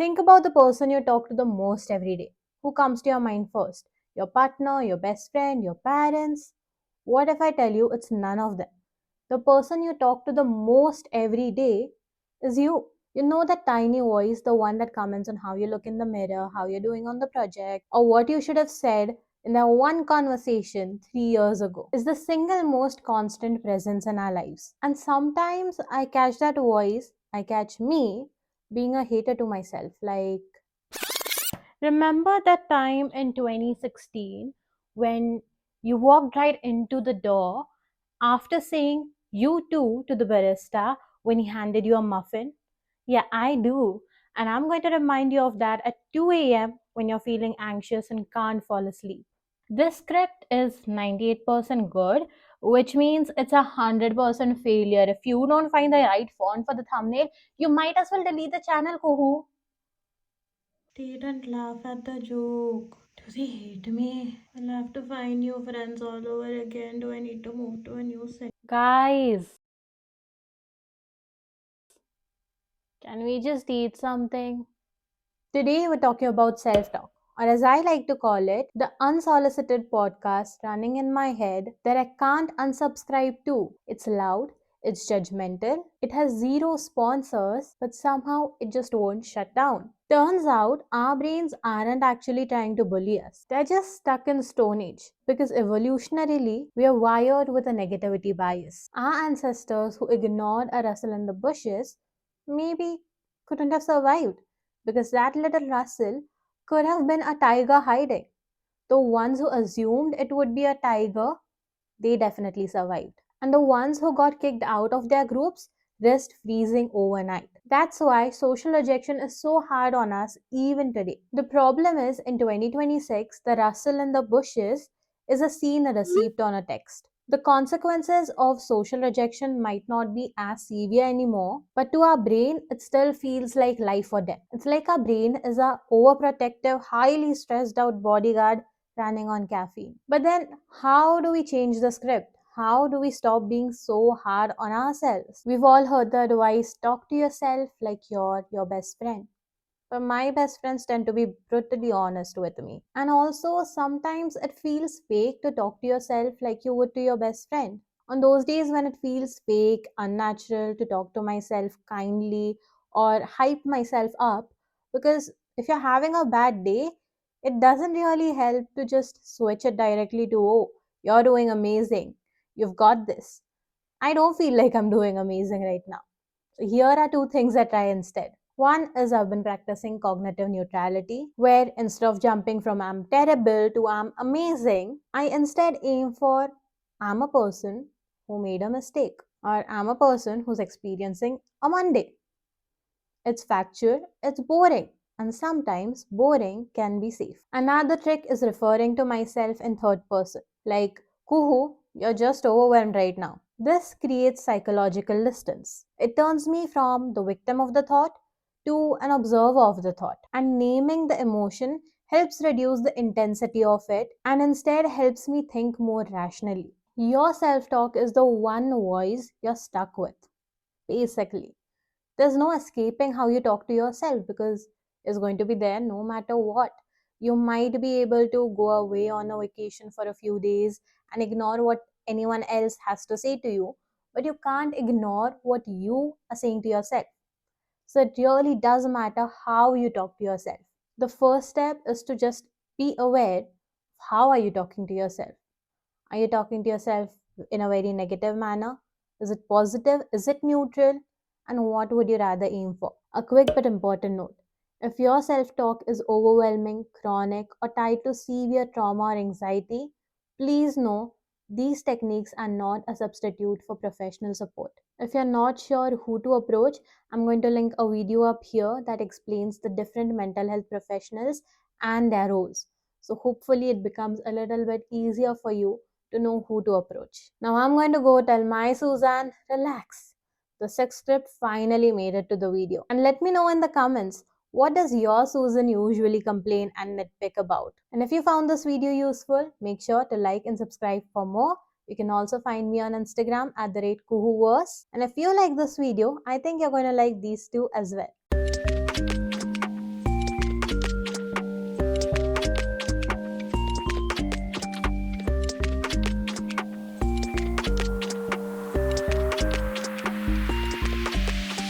Think about the person you talk to the most every day. Who comes to your mind first? Your partner, your best friend, your parents? What if I tell you it's none of them? The person you talk to the most every day is you. You know that tiny voice, the one that comments on how you look in the mirror, how you're doing on the project, or what you should have said in that one conversation 3 years ago, is the single most constant presence in our lives. And sometimes I catch that voice, I catch me being a hater to myself. Like, remember that time in 2016 when you walked right into the door after saying you too to the barista when he handed you a muffin? Yeah, I do. And I'm going to remind you of that at 2 a.m. when you're feeling anxious and can't fall asleep. This script is 98% good, which means it's 100% failure. If you don't find the right font for the thumbnail, you might as well delete the channel, Kuhu. They didn't laugh at the joke. Do they hate me? I'll have to find new friends all over again. Do I need to move to a new city? Guys, can we just eat something? Today we're talking about self talk, or as I like to call it, the unsolicited podcast running in my head that I can't unsubscribe to. It's loud, it's judgmental, it has zero sponsors, but somehow it just won't shut down. Turns out our brains aren't actually trying to bully us, they're just stuck in Stone Age because evolutionarily we are wired with a negativity bias. Our ancestors who ignored a rustle in the bushes maybe couldn't have survived because that little rustle could have been a tiger hiding. The ones who assumed it would be a tiger, they definitely survived. And the ones who got kicked out of their groups risked freezing overnight. That's why social rejection is so hard on us even today. The problem is in 2026, the rustle in the bushes is a scene received on a text. The consequences of social rejection might not be as severe anymore, but to our brain, it still feels like life or death. It's like our brain is a overprotective, highly stressed out bodyguard running on caffeine. But then, how do we change the script? How do we stop being so hard on ourselves? We've all heard the advice talk to yourself like you're your best friend. But my best friends tend to be brutally honest with me. And also, sometimes it feels fake to talk to yourself like you would to your best friend. On those days when it feels fake, unnatural to talk to myself kindly or hype myself up, because if you're having a bad day, it doesn't really help to just switch it directly to, oh, you're doing amazing. You've got this. I don't feel like I'm doing amazing right now. So here are two things I try instead. One is I've been practicing cognitive neutrality, where instead of jumping from I'm terrible to I'm amazing, I instead aim for I'm a person who made a mistake, or I'm a person who's experiencing a Monday. It's factual, it's boring, and sometimes boring can be safe. Another trick is referring to myself in third person, like, Kuhu, you're just overwhelmed right now. This creates psychological distance. It turns me from the victim of the thought to an observer of the thought. And naming the emotion helps reduce the intensity of it and instead helps me think more rationally. Your self talk is the one voice you're stuck with, basically. There's no escaping how you talk to yourself because it's going to be there no matter what. You might be able to go away on a vacation for a few days and ignore what anyone else has to say to you, but you can't ignore what you are saying to yourself. So it really does matter how you talk to yourself. The first step is to just be aware of how are you talking to yourself. Are you talking to yourself in a very negative manner? Is it positive? Is it neutral? And what would you rather aim for? A quick but important note. If your self talk is overwhelming, chronic, or tied to severe trauma or anxiety, please know these techniques are not a substitute for professional support. If you're not sure who to approach, I'm going to link a video up here that explains the different mental health professionals and their roles. So hopefully it becomes a little bit easier for you to know who to approach. Now I'm going to go tell my Suzanne, relax. The sex script finally made it to the video. And let me know in the comments, what does your Susan usually complain and nitpick about? And if you found this video useful, make sure to like and subscribe for more. You can also find me on Instagram at @Kuhuverse. And if you like this video, I think you're going to like these two as well.